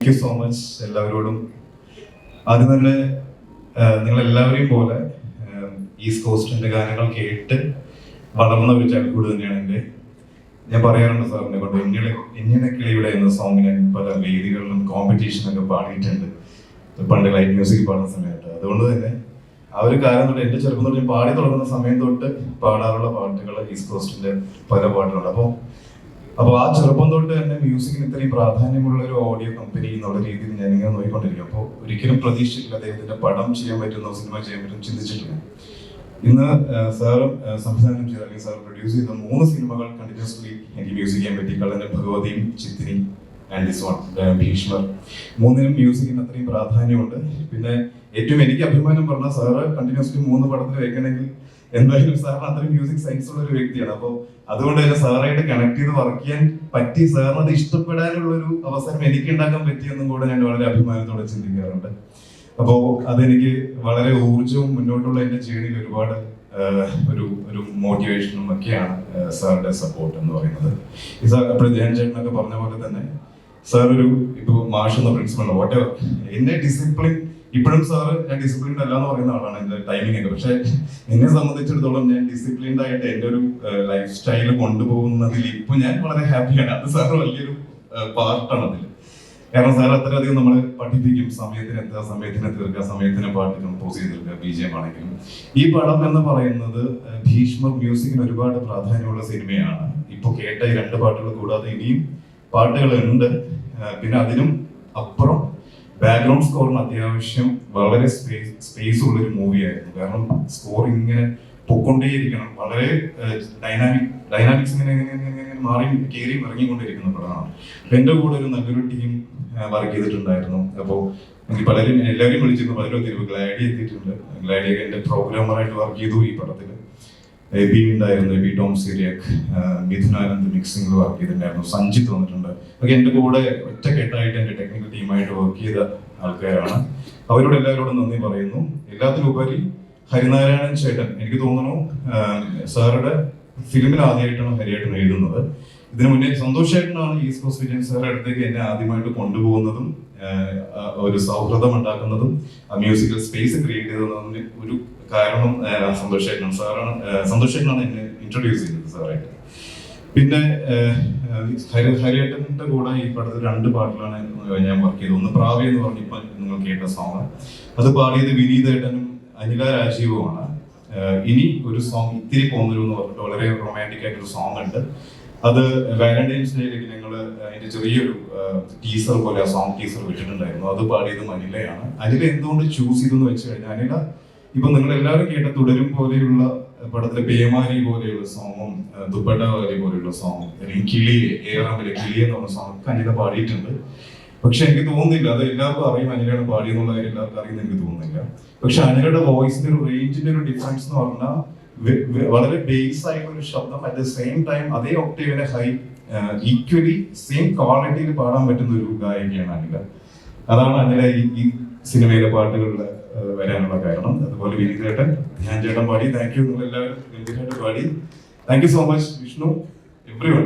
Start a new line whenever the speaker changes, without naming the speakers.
Thank you so much എല്ലാവരോടും. ആദ്യം തന്നെ നിങ്ങളെല്ലാവരെയും പോലെ ഈസ്റ്റ് കോസ്റ്റിന്റെ ഗാനങ്ങൾ കേട്ട് വളർന്ന ഒരു ചൈൽഡ്ഹുഡ് തന്നെയാണ് എൻ്റെ. ഞാൻ പറയാറുണ്ട് സാറിനെ കൊണ്ട് ഇങ്ങനെ കിളിയുടെ എന്ന സോങ് ഞാൻ പല വേദികളിലും കോമ്പറ്റീഷനൊക്കെ പാടിയിട്ടുണ്ട് പണ്ട് ലൈറ്റ് മ്യൂസിക് പാടുന്ന സമയത്ത്. അതുകൊണ്ട് തന്നെ ആ ഒരു കാലം തൊട്ട് എൻ്റെ ചെറുപ്പം തൊട്ട് ഞാൻ പാടി തുടങ്ങുന്ന സമയം തൊട്ട് പാടാറുള്ള പാട്ടുകൾ ഈസ്റ്റ് കോസ്റ്റിന്റെ പല പാട്ടുകളുണ്ട്. അപ്പോൾ ആ ചെറുപ്പം തൊട്ട് തന്നെ മ്യൂസിക്കിന് ഇത്രയും പ്രാധാന്യമുള്ള ഒരു ഓഡിയോ കമ്പനി എന്നുള്ള രീതിയിൽ ഞാൻ ഇങ്ങനെ നോക്കിക്കൊണ്ടിരിക്കും. അപ്പോൾ ഒരിക്കലും പ്രതീക്ഷിച്ചിട്ടില്ല അദ്ദേഹത്തിന്റെ പടം ചെയ്യാൻ പറ്റുന്നോ, സിനിമ ചെയ്യാൻ പറ്റും ചിന്തിച്ചിട്ടില്ല. ഇന്ന് സാറും സംവിധാനം ചെയ്ത അല്ലെങ്കിൽ സാർ പ്രൊഡ്യൂസ് ചെയ്ത 3 സിനിമകൾ കണ്ടിന്യൂസ്ലി എനിക്ക് മ്യൂസിക് ചെയ്യാൻ പറ്റി. കള്ളനും ഭഗവതിയും ചിത്തിനി ആൻഡ് ദിസ് വൺ ഭീഷ്മർ. 3നും മ്യൂസിക്കിന് അത്രയും പ്രാധാന്യമുണ്ട്. പിന്നെ ഏറ്റവും എനിക്ക് അഭിമാനം പറഞ്ഞാൽ സാറ് കണ്ടിന്യൂസ്ലി 3 പടത്തിൽ വെക്കണമെങ്കിൽ എന്തായാലും സാറിന് അത്രയും മ്യൂസിക് സയൻസ് ഉള്ള ഒരു വ്യക്തിയാണ്. അപ്പോൾ അതുകൊണ്ട് തന്നെ സാറായിട്ട് കണക്ട് ചെയ്ത് വർക്ക് ചെയ്യാൻ പറ്റി, സാറിന് അത് ഇഷ്ടപ്പെടാനുള്ള ഒരു അവസരം എനിക്ക് ഉണ്ടാക്കാൻ പറ്റിയെന്നും കൂടെ ഞാൻ വളരെ അഭിമാനത്തോടെ ചിന്തിക്കാറുണ്ട്. അപ്പോൾ അതെനിക്ക് വളരെ ഊർജവും മുന്നോട്ടുള്ള എൻ്റെ ജേണിയിൽ ഒരുപാട് ഒരു മോട്ടിവേഷനും ഒക്കെയാണ് സാറിന്റെ സപ്പോർട്ട് എന്ന് പറയുന്നത്. ഈ സാർ അപ്പോൾ ധ്യാൻ ചേട്ടനൊക്കെ പറഞ്ഞ പോലെ തന്നെ സാർ ഇപ്പോൾ മാഷ് എന്ന പ്രിൻസിപ്പൾ വാട്ട് എന്നെ ഡിസിപ്ലിൻ ഇപ്പോഴും സാറ് ഞാൻ ഡിസിപ്ലിൻഡ് അല്ല എന്ന് പറയുന്ന ആളാണ് എൻ്റെ ടൈമിംഗ് ഒക്കെ. പക്ഷെ എന്നെ സംബന്ധിച്ചിടത്തോളം ഞാൻ ഡിസിപ്ലിൻഡ് ആയിട്ട് എൻ്റെ ഒരു ലൈഫ് സ്റ്റൈൽ കൊണ്ടുപോകുന്നതിൽ ഇപ്പൊ ഞാൻ വളരെ ഹാപ്പിയാണ്. അത് സാറ് വലിയൊരു പാർട്ടാണ് അതിൽ. കാരണം സാർ അത്രയധികം നമ്മൾ പഠിപ്പിക്കും, സമയത്തിന് എത്തുക, സമയത്തിന് തീർക്കുക, സമയത്തിന് പാട്ട് കമ്പോസ് ചെയ്തെടുക്കുക, BGM ആണെങ്കിലും. ഈ പടം എന്ന് പറയുന്നത് ഭീഷ്മർ മ്യൂസിക്കിന് ഒരുപാട് പ്രാധാന്യമുള്ള സിനിമയാണ്. ഇപ്പൊ കേട്ട ഈ 2 പാട്ടുകൾ കൂടാതെ ഇനിയും പാട്ടുകളുണ്ട്. പിന്നെ അതിനും അപ്പുറം ബാക്ക്ഗ്രൗണ്ട് സ്കോറിന് അത്യാവശ്യം വളരെ സ്പേസ് ഉള്ളൊരു മൂവിയായിരുന്നു. കാരണം സ്കോർ ഇങ്ങനെ പൊക്കൊണ്ടേയിരിക്കണം, വളരെ ഡൈനാമിക്സ് ഇങ്ങനെ മാറി കയറി ഇറങ്ങിക്കൊണ്ടിരിക്കുന്ന പടമാണ്. എന്റെ കൂടെ ഒരു നല്ലൊരു ടീം വർക്ക് ചെയ്തിട്ടുണ്ടായിരുന്നു. അപ്പോൾ എനിക്ക് എല്ലാവരും വിളിച്ചിരുന്നു. പലരും എത്തിയിരുന്നു. ഗ്ലാഡി എത്തിയിട്ടുണ്ട്. ഗ്ലാഡി എൻ്റെ പ്രോഗ്രാമറായിട്ട് വർക്ക് ചെയ്തു ഈ പടത്തിൽ. എബി ഉണ്ടായിരുന്നു, എബി ടോം സിരിയക്, മിഥുനാനന്ദ് മിക്സിംഗിൽ വർക്ക് ചെയ്തിട്ടുണ്ടായിരുന്നു, സഞ്ജിത്ത് വന്നിട്ടുണ്ട്. ഒക്കെ എൻ്റെ കൂടെ ഒറ്റക്കെട്ടായിട്ട് എൻ്റെ ടെക്നിക്കൽ ടീമായിട്ട് വർക്ക് ചെയ്ത ആൾക്കാരാണ്. അവരോട് എല്ലാവരോടും നന്ദി പറയുന്നു. എല്ലാത്തിലുപരി ഹരിനാരായണൻ ചേട്ടൻ, എനിക്ക് തോന്നുന്നു സാറുടെ ഫിലിമിൽ ആദ്യമായിട്ടാണ് ഹരിയേട്ടൻ എഴുതുന്നത്. ഇതിനു മുന്നേ സന്തോഷായിട്ടാണ് ഈസ്റ്റ് കോസ്റ്റ് വിജയൻ സാറുടെ അടുത്തേക്ക് എന്നെ ആദ്യമായിട്ട് കൊണ്ടുപോകുന്നതും ഒരു സൗഹൃദം ഉണ്ടാക്കുന്നതും മ്യൂസിക്കൽ സ്പേസ് ക്രിയേറ്റ് ചെയ്തതിന് ഒരു കാരണം സന്തോഷായിട്ടാണ് എന്നെ ഇൻട്രൊഡ്യൂസ് ചെയ്തത് സാറായിട്ട്. പിന്നെ ഹരിയേട്ടന്റെ കൂടെ ഈ പടത്തിൽ 2 പാട്ടിലാണ് ഞാൻ വർക്ക് ചെയ്തത്. ഒന്ന് പ്രാവി എന്ന് പറഞ്ഞ ഇപ്പൊ നിങ്ങൾ കേട്ട സോങ്, അത് പാടിയത് വിനീതേട്ടനും അനില രാജീവുമാണ്. ഇനി ഒരു സോങ് ഇത്തിരി പോന്നൊരു എന്ന് പറഞ്ഞിട്ട് വളരെ റൊമാൻറ്റിക് ആയിട്ടൊരു സോങ് ഉണ്ട്. അത് വാലന്റൈൻസ് ഡേയിലേക്ക് ഞങ്ങൾ അതിന്റെ ചെറിയൊരു ടീസർ പോലെ ആ സോങ് ടീസർ വിട്ടിട്ടുണ്ടായിരുന്നു. അത് പാടിയതും അനിലയാണ്. അനില എന്തുകൊണ്ട് ചൂസ് ചെയ്തെന്ന് വെച്ച് കഴിഞ്ഞാൽ, അനില ഇപ്പൊ നിങ്ങൾ എല്ലാവരും കേട്ട തുടരും പോലെയുള്ള പടത്തിലെ പേമാരി പോലെയുള്ള സോങ്ങും ദുപ്പട്ട വാലി പോലെയുള്ള സോങ്ങും അല്ലെങ്കിൽ കിളിയെ ഏറാമിലെ കിളിയെ എന്ന് പറഞ്ഞ സോങ് ഒക്കെ അനില പാടിയിട്ടുണ്ട്. പക്ഷെ എനിക്ക് തോന്നുന്നില്ല അത് എല്ലാവർക്കും അറിയും അനിലയാണ് പാടിയെന്നുള്ള കാര്യം എല്ലാവർക്കും അറിയുന്ന എനിക്ക് തോന്നുന്നില്ല. പക്ഷെ അനിലയുടെ വോയിസിന്റെ ഒരു റേഞ്ചിന്റെ ഒരു ഡിഫറൻസ് എന്ന് പറഞ്ഞാൽ വളരെ ബേസ് ആയിട്ടുള്ള ഒരു ശബ്ദം, അറ്റ് ദ സെയിം ടൈം അതേ ഒക്ടേവിന്റെ ഹൈ ഈക്വലി സെയിം ക്വാളിറ്റിയിൽ പാടാൻ പറ്റുന്ന ഒരു ഗായികയാണ് അനില. അതാണ് അനില ഈ സിനിമയിലെ പാട്ടുകളിൽ വരാനുള്ള കാരണം. അതുപോലെ വിനീതേട്ടൻ, ധ്യാൻ ചേട്ടൻ പാടി. താങ്ക് യു, നിങ്ങൾ എല്ലാവരും ഗംഭീരമായിട്ട് പാടി. Thank you so much Vishnu, everyone.